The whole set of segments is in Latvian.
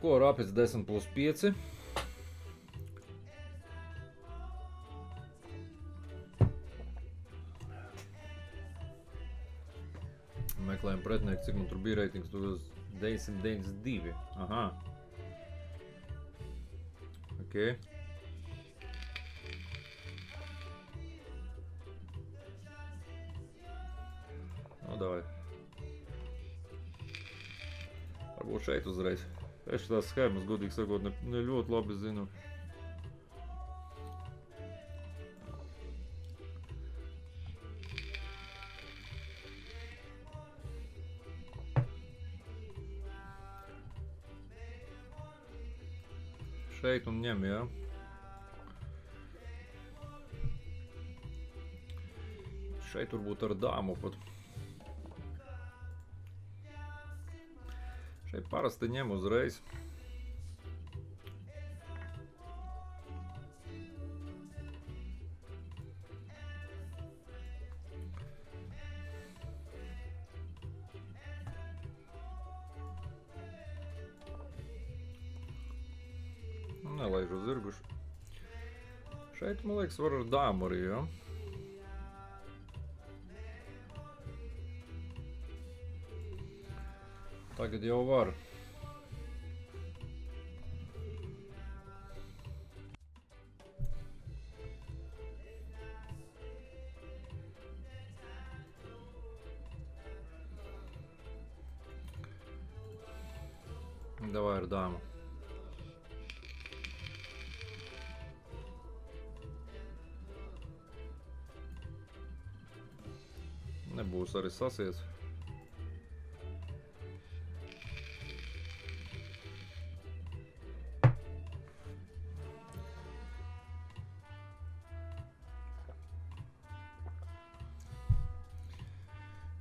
ko rapis 10 plus 5. Meklējam pretinieku, cik man tur bija reitings, 992. Aha. Ok. Nu, davai. Varbūt šeit uzreiz. Es tās schēmas, godīgi sakot, ne ļoti labi zinu. Šeit un ņem, jā. Šeit varbūt ar dāmu pat. Šeit parasti ņem uzreiz. Nelaižu zirguši. Šeit, man liekas, var ar dāmu arī, jā. Tagad jau var. Davai ar dāmu. Nebūs arī sasies.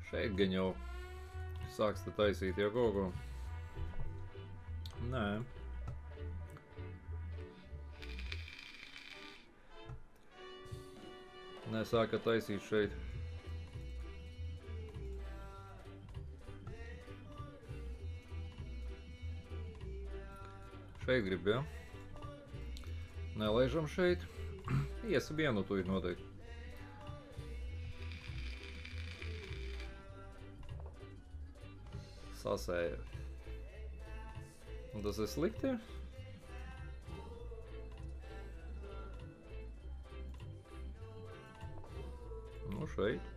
Šeit gan jau sāks te taisīt jau kaut ko. Nē. Nē, sāka taisīt šeit. Šeit grib, jā. Nelaižam šeit. Iesi vienu tu ir noteikti. Sasēja. Un tas ir slikti? Nu, šeit.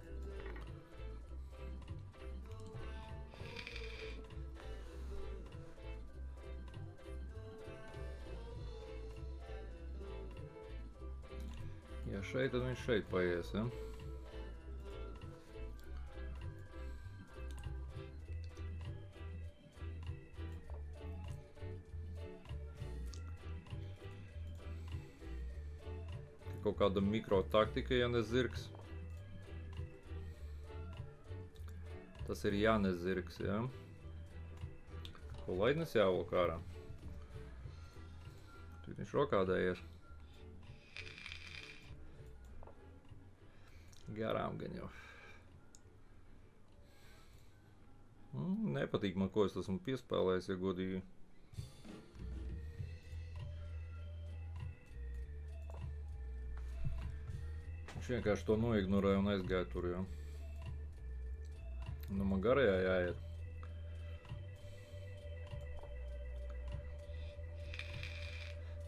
Ja šeit, tad viņš šeit paies, ja? Kaut kāda mikrotaktika, ja ne zirgs. Tas ir ja ne zirgs, ja? Ko laidnes jāvelk ārā? Tur viņš rokādējies. Garām gan jau. Nepatīk man, ko es esmu piespēlējis, ja godīgi. Viņš vienkārši to noignorēja un aizgāja tur, jā. Nu, man garajā jāiet.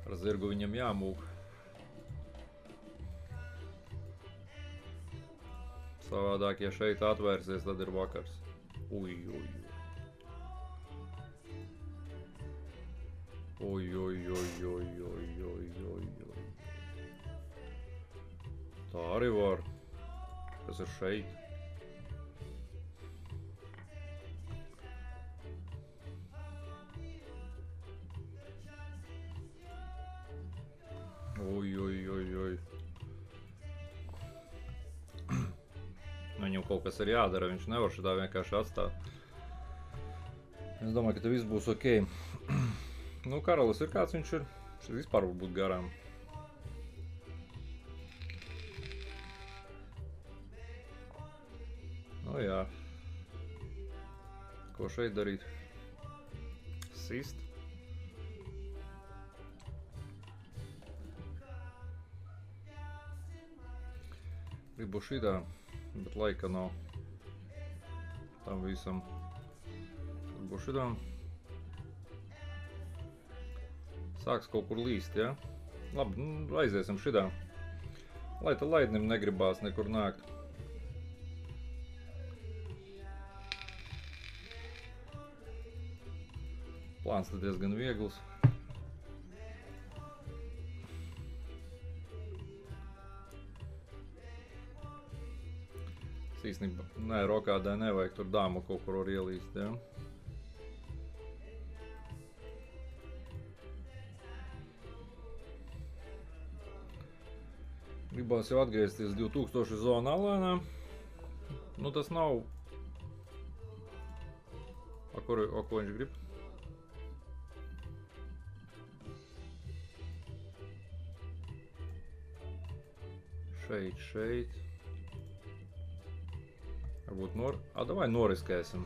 Ar zirgu viņam jāmūk. Savādāk, ja šeit atvērsies, tad ir vakars. Uj, uj, uj. Uj, uj, uj, uj, uj, uj, uj, uj. Tā arī var. Kas ir šeit? Uj, uj, uj, uj. Viņam kaut kas ir jādara, viņš nevar šitā vienkārši atstāt. Es domāju, ka te viss būs ok. Nu, karalis ir kāds viņš ir. Šis vispār var būt garām. Nu jā. Ko šeit darīt? Sist. Gribu šitā, bet laika nav tam visam. Gribu šitā. Sāks kaut kur līst, ja? Labi, aiziesim šitā. Lai ta laidnim negribās nekur nākt. Plāns tad diezgan viegls. Īstenībā, nē, rokādai nevajag tur dāmu kaut kur var ielīst, ja? Gribās jau atgriezties 2000 zonā lēnām. Nu, tas nav... ko viņš grib? Šeit. Varbūt davai noriskēsim.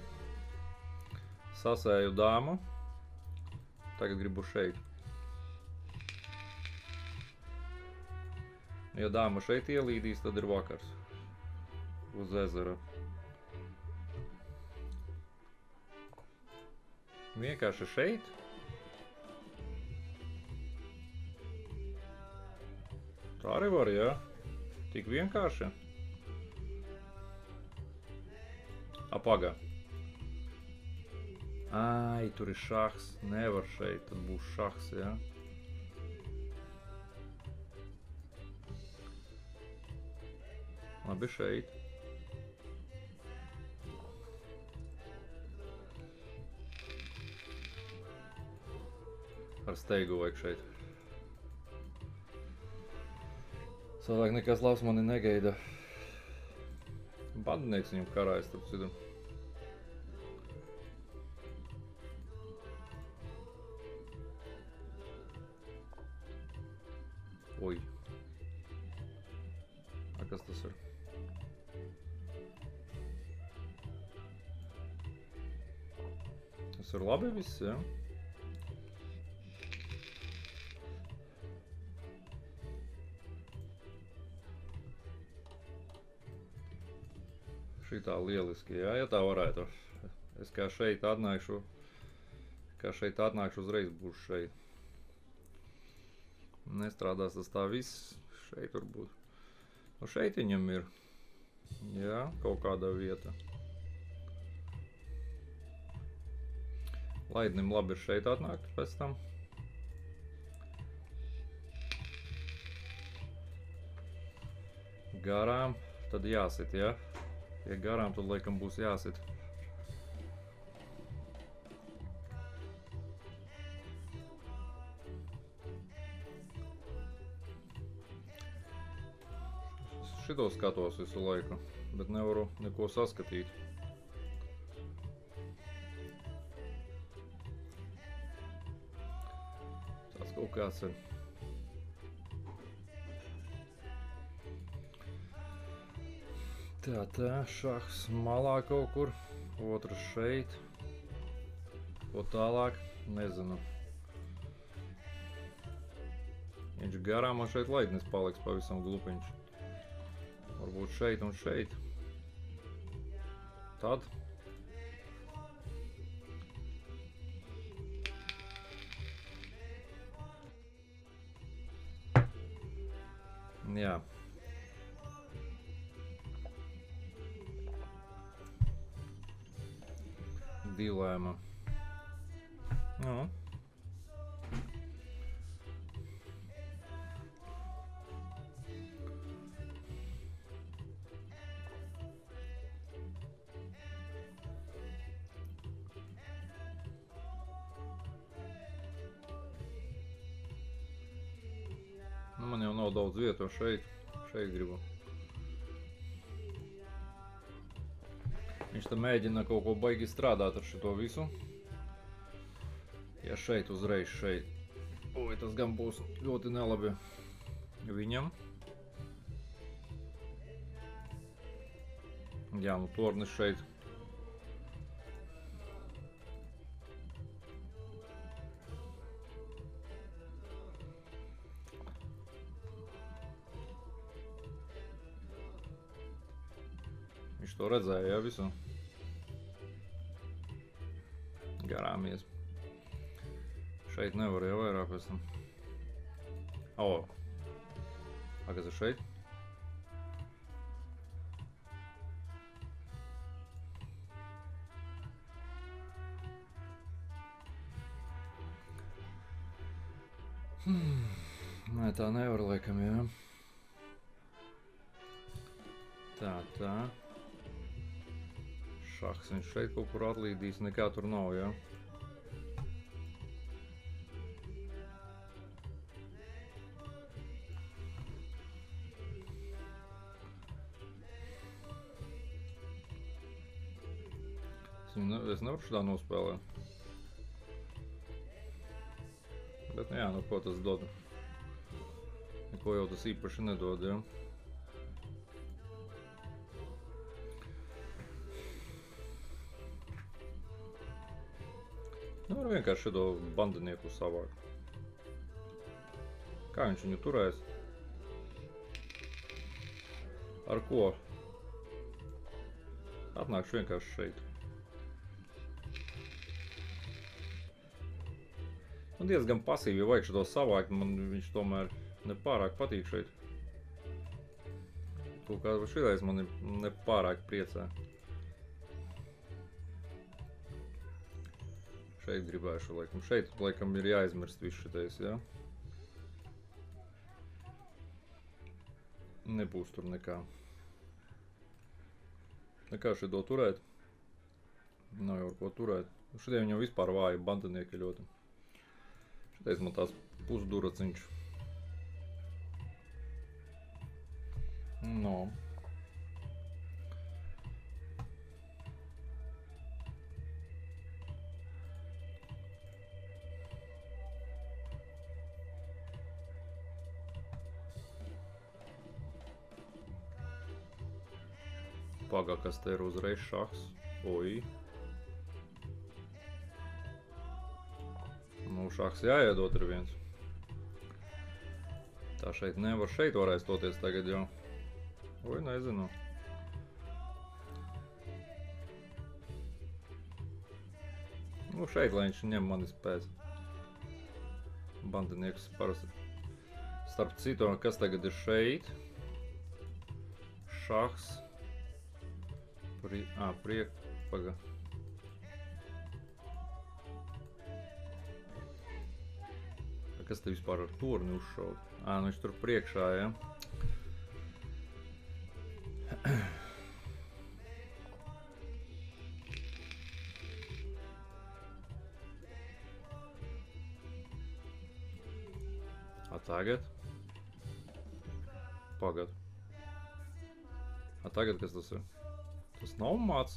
Sasēju dāmu. Tagad gribu šeit. Ja dāma šeit ielīdīs, tad ir vakars. Uz ezera. Vienkārši šeit. Tā arī var, jā. Tik vienkārši. Apagā. Ai, tur ir šahs. Nevar šeit, tad būs šahs, jā. Labi, šeit. Ar steigu vajag šeit. Savādāk nekas labs mani negaida. Bandinieks viņam karājas, starp citu. Oi. Kas tas ir? Tas ir labi viss, jā? Šitā lieliski, jā, ja tā varētu. Es kā šeit atnākšu, uzreiz būšu šeit. Nestrādās tas tā viss, šeit varbūt. Nu šeit viņam ir, jā, kaut kāda vieta. Laidnim labi ir šeit atnākt pēc tam. Garām, tad jāsit, jā. Ja garām, tad laikam būs jāsit. Šito skatos visu laiku, bet nevaru neko saskatīt. Tas kaut kāds ir. Tā, šahs malā kaut kur, otrs šeit, ko tālāk, nezinu. Viņš garām, man šeit laidnis paliks pavisam glupiņš. Varbūt šeit un šeit. Tad. Jā. Dilēma. Nu. Man jau nav daudz vietu šeit gribu. Viņš te mēģina kaut ko baigi strādāt ar šito visu. Ja šeit uzreiz šeit. Oi, tas gan būs ļoti nelabi viņam. Jā, nu tornis šeit. Viņš to redzēja, ja, visu. Garām ies. Šeit nevar jau vairāk pēc tam. O! Kas ir šeit? Nē, tā nevar laikam, jā. Tā. Šahs viņš šeit kaut kur atlīdīs, nekā tur nav, jā. Es nevaru šitā nospēlēt. Bet, nu jā, nu ko tas dod? Neko jau tas īpaši nedod, jā. Nu, var vienkārši šito bandinieku savākt. Kā viņš viņu turēs? Ar ko? Atnākšu vienkārši šeit. Man diezgan pasīvi vajag šito savākt, man viņš tomēr nepārāk patīk šeit. Kaut kā šitais mani nepārāk priecē. Šeit gribēšu, laikam. Šeit, laikam, ir jāizmirst viss šitais, jā? Nebūs tur nekā. Nekā šito turēt. Nav jau ar ko turēt. Šitiem viņam vispār vāji bandinieki ļoti. Šitais man tās pusduraciņš. No. Pagā, kas te ir uzreiz šahs. Oi. Nu, šahs jāiedot ir viens. Tā šeit nevar, šeit varēs toties tagad jau. Oi, nezinu. Nu, šeit, lai viņš ņem manis pēc. Bandinieks parasti. Starp citu, kas tagad ir šeit? Šahs. Paga. Kas te vispār ar torni uzšaut? Nu viņš tur priekšā, ja? Tagad? Pagad. Tagad kas tas ir? Tas nav mats.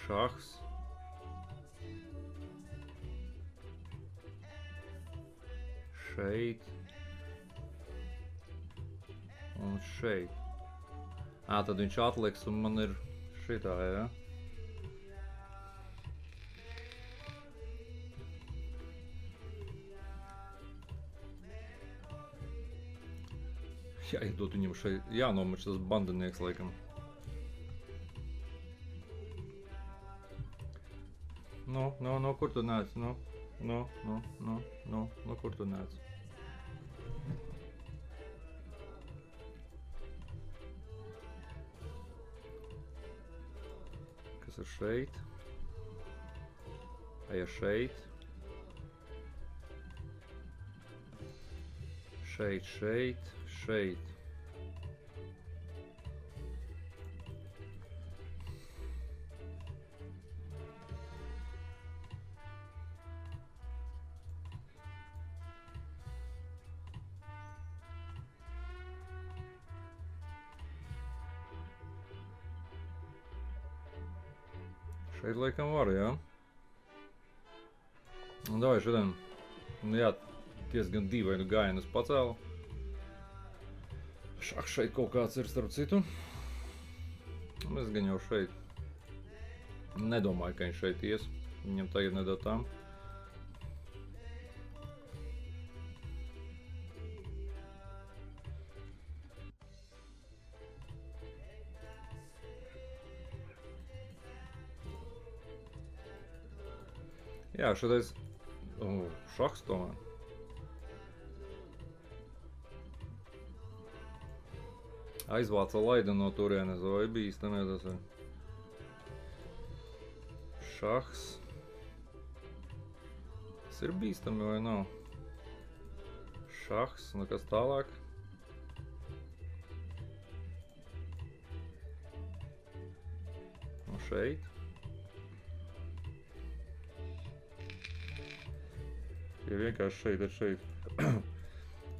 Šahs. Šeit. Un šeit. Tad viņš atliks un man ir šitā, ja? Jāiedot viņam šeit, jānomač tas bandinieks, laikam. No, kur tu nāc? No, kur tu nāc? Kas ir šeit? Ja šeit? Šeit. Šeit laikam var, jā? Un davai šodien, jā, diezgan dīvainu gājienus pacēlu. Šahs šeit kaut kāds ir starp citu. Es gan jau šeit nedomāju, ka viņš šeit ies. Viņam tagad nedod tām. Jā, šitais šahs tomēr. Aizvāca laidu no turienes, vai bīstami tas ir. Šahs. Tas ir bīstami vai nav? Šahs, nu kas tālāk? Un šeit. Ja vienkārši šeit ir šeit.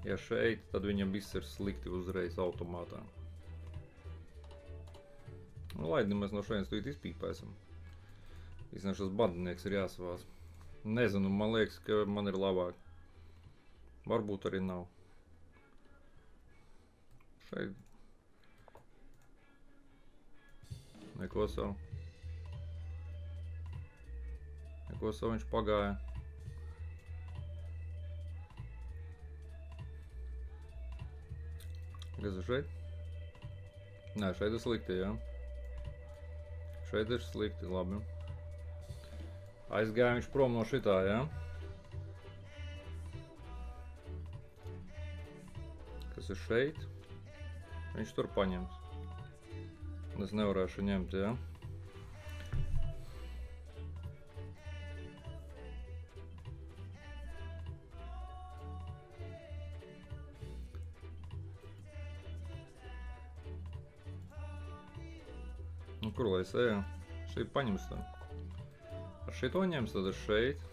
Ja šeit, tad viņam viss ir slikti uzreiz automātā. Nu, laidi, mēs no šeit tūlīt izpīpēsim. Īstenībā šis bandinieks ir jāsavās. Nezinu, man liekas, ka man ir labāk. Varbūt arī nav. Šeit. Neko savu. Neko savu viņš pagāja. Kas ir šeit? Nē, šeit ir slikti, jā. Šeit ir slikti, labi. Aizgāja viņš prom no šitā, jā. Kas ir šeit? Viņš tur paņems. Es nevarēšu ņemt, jā. Nu, kur lai es eju? Šeit paņems tā. Ar šito ņems, tad ir šeit.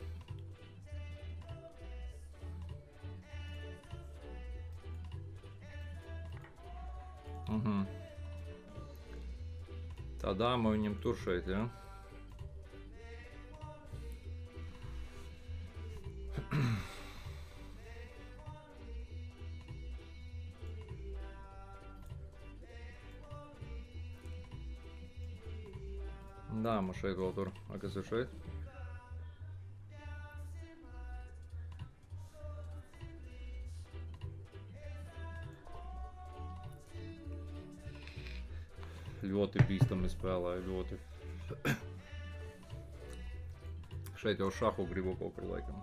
Tā dāma viņam tur šeit, jā. Dāma šeit vēl tur. A, kas ir šeit? Ļoti bīstami spēlēju, ļoti. Šeit jau šahu gribu kaut kur laikam.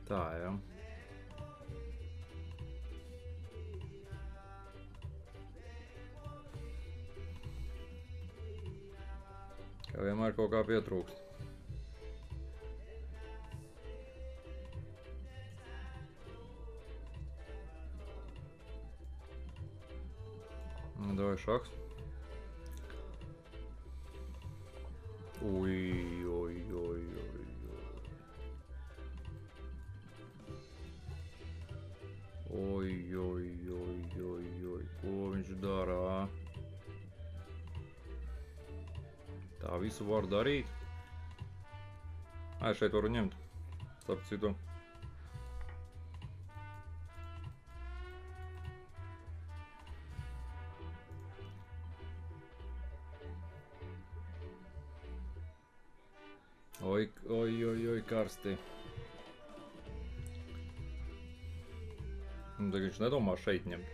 Tā, jā. Kā vienmēr kaut kā pietrūkst. Давай šahs. Ui, oi, oi, oi, oi. Oi, oi, oi, oi, oi. Ko viņš dara? Tā visu var darīt. Ai, šeit varu ņemt. Starp citu. Oi, oi, oi, oi, karsti. Nu, tagad viņš nedomā šeit ņemt.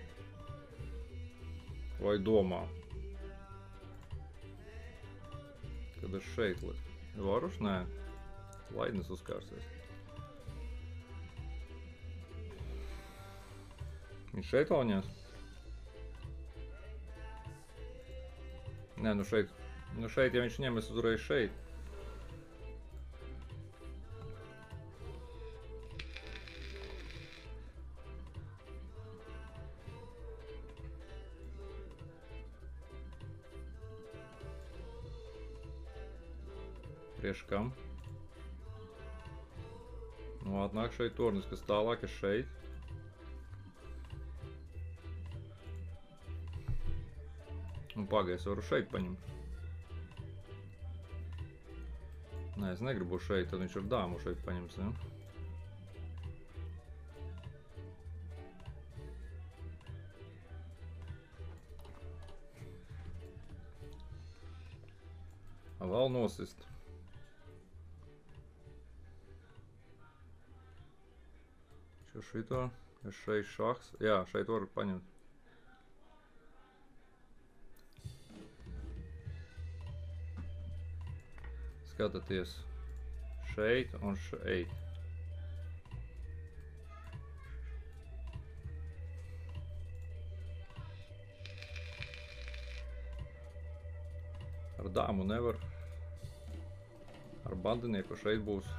Vai domā? Kad es šeit liku. Varuši? Nē. Laidnes uzkārsies. Viņš šeit oņās? Nē, nu šeit. Nu šeit, ja viņš ņem, es uzreiz šeit. Priekš kam? Nu, atnāk šeit tornis, kas tālāk ir šeit. Un pagaid, es varu šeit paņemt. Nē, es negribu šeit, tad viņš ar dāmu šeit paņems, ja? Vēl nosist. Šito. Ja šeit šahs. Jā, šeit var paņemt. Skatāties šeit un šeit. Ar dāmu nevar. Ar bandinieku šeit būs.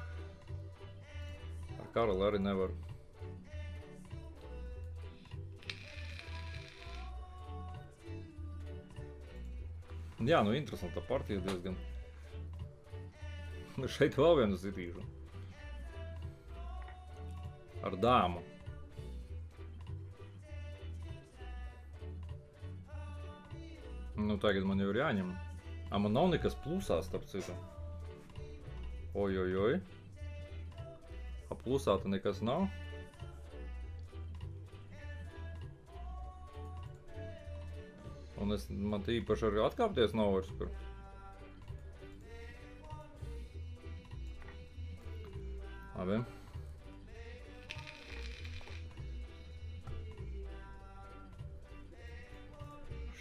Ar karali arī nevar. Jā, nu interesanta partija diezgan. Šeit vēl vienu sitīšu. Ar dāmu. Nu tagad man jau ir jāņem. Man nav nekas plusā, starp citu. Ojojoj. Plusā te nekas nav. Un man te īpaši arī atkāpties nav vairs kur. Labi.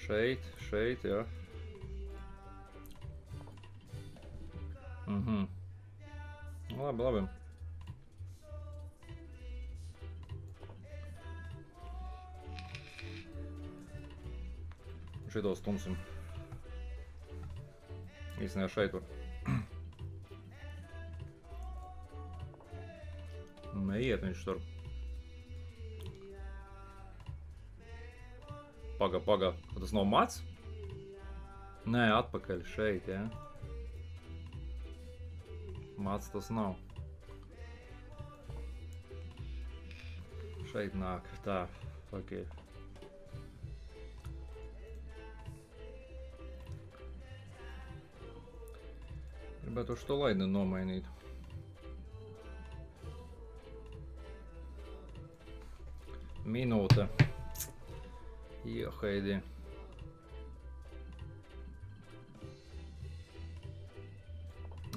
Šeit, jā. Labi. Šito stumsim. Īstenībā šeit var. Neiet viņš tur. Paga. Tas nav mats? Nē, atpakaļ šeit, jā. Mats tas nav. Šeit nāk, tā, ok. Gribētu šo laidni nomainīt. Minūte. Iehaidi.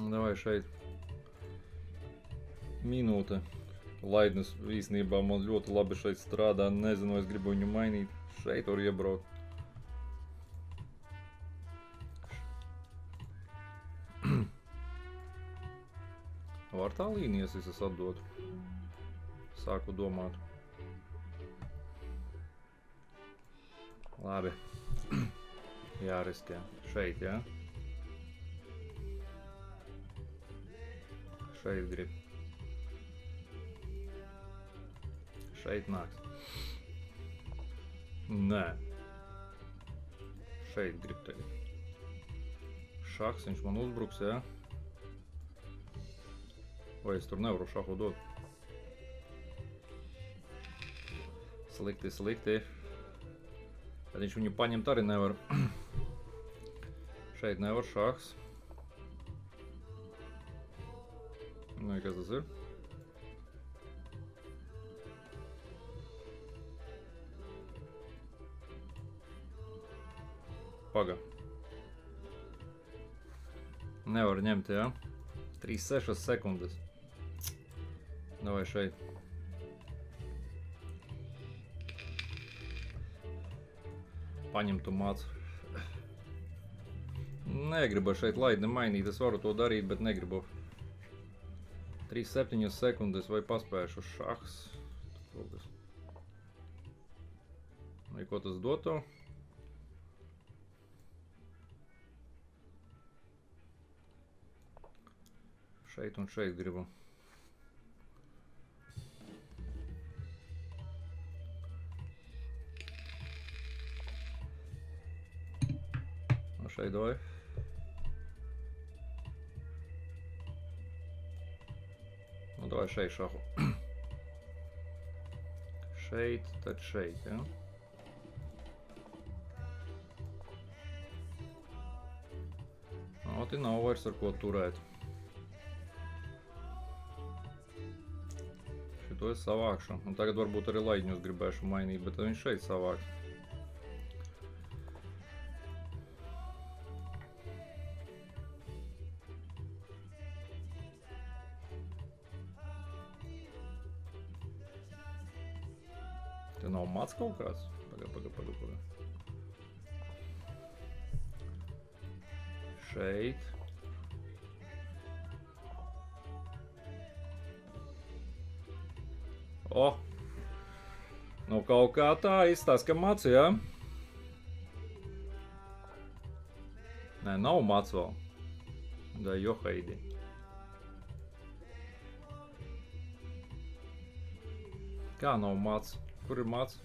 Davai šeit. Minūte. Laidnis īstenībā man ļoti labi šeit strādā. Nezinu, es gribu viņu mainīt. Šeit var iebraukt. Var tā līnijas visas atdot. Sāku domāt. Labi. Jāriskē. Šeit, jā? Šeit grib. Šeit nāks. Nē. Šeit grib tagad. Šahs, viņš man uzbruks, jā? Vai es tur nevaru šahu dot? Slikti. Tad viņš viņu paņemt arī nevar. Šeit nevar šahs. Nu, kas tas ir? Paga. Nevar ņemt, jā? 3,6 sekundes. Davai šeit. Paņem tu mācu. Negribu šeit laidni mainīt, es varu to darīt, bet negribu. 3,7 sekundes vai paspēšu šahs. Vai ko tas dotu? Šeit un šeit gribu. Šeit doj. Nu, doj šeit šahu. Šeit, tad šeit, ja? Oti nav vairs ar ko turēt. Šito es savākšu. Un tagad varbūt arī laidņus gribēšu mainīt, bet tad viņš šeit savāks. Te nav mats kaut kāds? Paga. Šeit. O! Nu kaut kā tā izstāst, ka mats, jā? Nē, nav mats vēl. Da johaidi. Kā nav mats? Kur ir mats?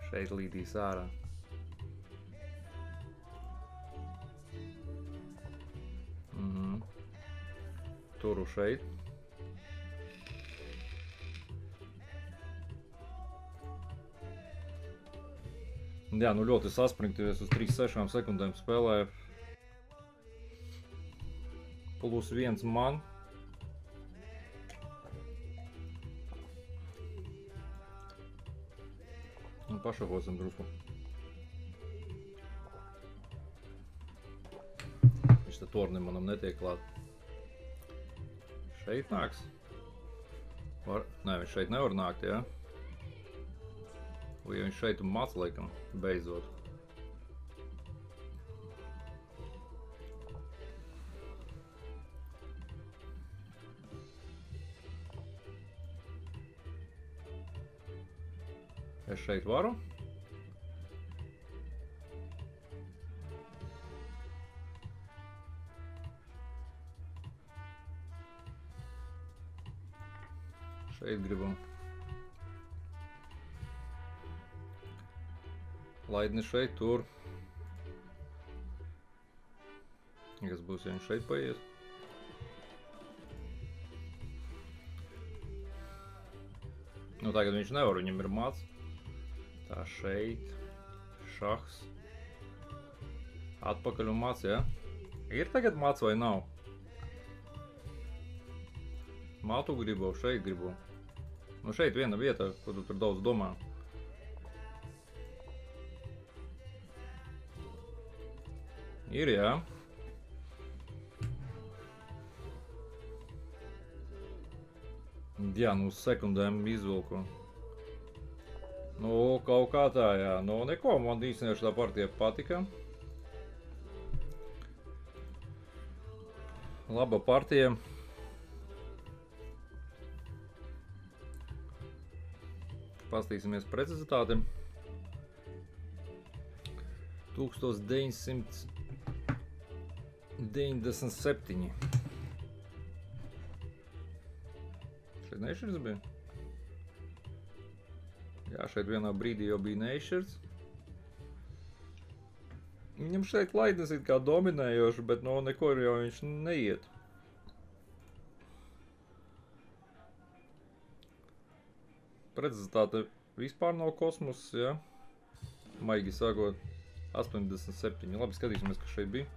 Šeit līdīs ārā. Turu šeit. Jā, nu ļoti saspringties uz 3-6 sekundēm spēlēju. +1 man. Un pašakosim drusku. Viņš te tornim manam netiek klāt. Šeit nāks. Nē, viņš šeit nevar nākt, jā? Vai viņš šeit un mats, laikam, beidzot. Es šeit varu. Šeit gribam. Laidni šeit, tur. Kas būs, ja viņš šeit paies? Nu, tagad viņš nevar, viņam ir mats. Tā šeit. Šahs. Atpakaļ un mats, jā? Ir tagad mats vai nav? Matu gribu, šeit gribu. Nu, šeit viena vieta, ko tu tur daudz domā. Ir, jā. Jā, nu uz sekundēm izvilku. Nu, kaut kā tā, jā. Nu, neko, man īstenībā šitā partija patika. Laba partija. Pastīsimies precizitāti. 1997. Šeit nešķirs bija? Jā, šeit vienā brīdī jau bija nešķirs. Viņam šeit laidnes it kā dominējoši, bet no neko jau viņš neiet. Precizitāte vispār nav kosmos, jā. Maigi sākot. 87. Labi, skatīsimies, kas šeit bija.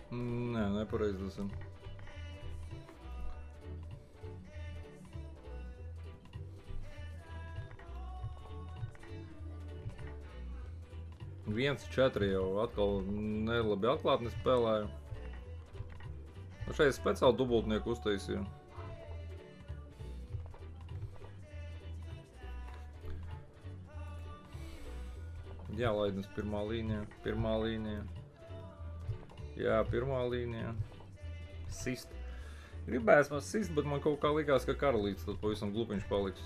Nē, nepareizi tas ir. Viens 4 jau atkal nelabi atklātni spēlēju. Nu šeit speciāli dubultnieku uztaisīju. Jā, laidnes pirmā līnija. Jā, pirmā līnija. Sist. Gribējās man sist, bet man kaut kā likās, ka karalīts tad pavisam glupiņš paliks.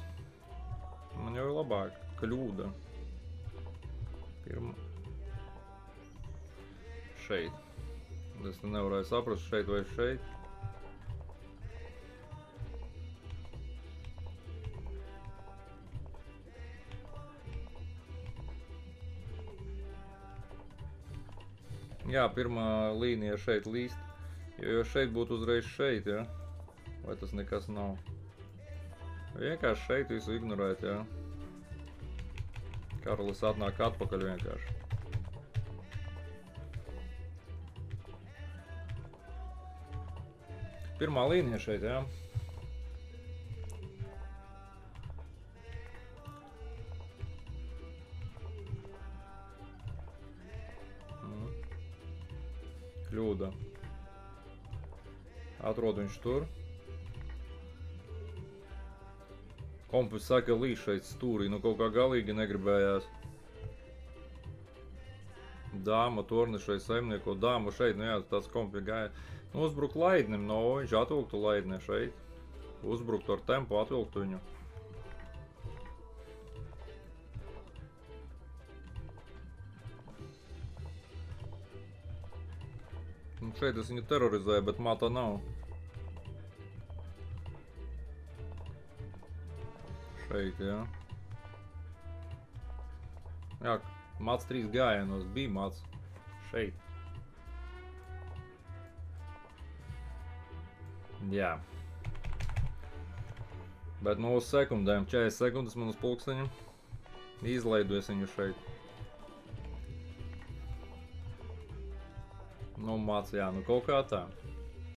Man jau ir labāk, kļūda. Pirmā. Šeit. Es nevarēju saprast, šeit vai šeit. Jā, pirmā līnija šeit līst. Jo šeit būtu uzreiz šeit, ja? Vai tas nekas nav? Vienkārši šeit visu ignorēt, ja? Karalis atnāk atpakaļ vienkārši. Pirmā līnija šeit, jā. Kļūda. Atrod viņš tur. Kompis saka, līs šeit stūrī, nu kaut kā galīgi negribējās. Dāma torni šeit saimnieko, dāma šeit, nu jā, tāds kompi gāja. Nu uzbruk laidnim, no viņš atvilktu laidni šeit. Uzbruktu ar tempu, atvilktu viņu. Nu šeit es viņu terorizēju, bet mata nav. Šeit, jā. Jā, mats 3 gājienos, bija mats. Šeit. Jā. Bet no uz sekundēm, 40 sekundes man uz pulksteņa. Izlaidu es viņu šeit. Nu, mats, jā, nu kaut kā tā.